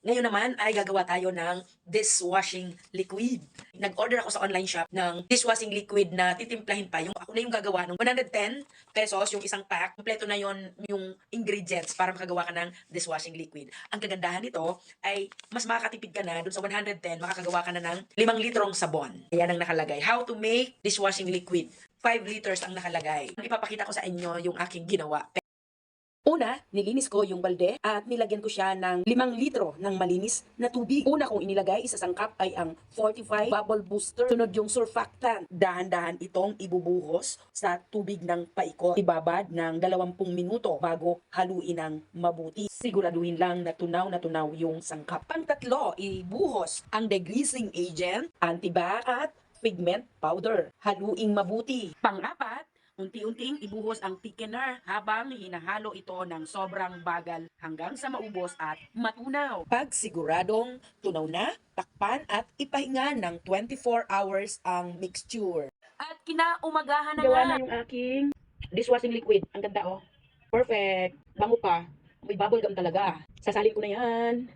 Ngayon naman ay gagawa tayo ng dishwashing liquid. Nag-order ako sa online shop ng dishwashing liquid na titimplahin pa. Ako na yung gagawa ng 110 pesos yung isang pack. Kompleto na yung ingredients para makagawa ka ng dishwashing liquid. Ang kagandahan nito ay mas makakatipid ka na dun sa 110, makakagawa ka na ng 5 litrong sabon. Ayan ang nakalagay. How to make dishwashing liquid. 5 liters ang nakalagay. Ipapakita ko sa inyo yung aking ginawa. Una, nilinis ko yung balde at nilagyan ko siya ng 5 litro ng malinis na tubig. Una kong inilagay, isasangkap ay ang 45 bubble booster. Sunod yung surfactant. Dahan-dahan itong ibubuhos sa tubig ng paikot. Ibabad ng 20 minuto bago haluin ng mabuti. Siguraduhin lang na tunaw yung sangkap. Pangtatlo, ibuhos ang degreasing agent, antibac at pigment powder. Haluing mabuti. Pang-apat, unti-unting ibuhos ang thickener habang hinahalo ito ng sobrang bagal hanggang sa maubos at matunaw. Pag siguradong tunaw na, takpan at ipahinga ng 24 hours ang mixture. At kinaumagahan na Gawa nga. na yung aking dishwashing liquid. Ang ganda oh. Perfect. Bango pa. May bubble gum talaga. Sasalin ko na yan.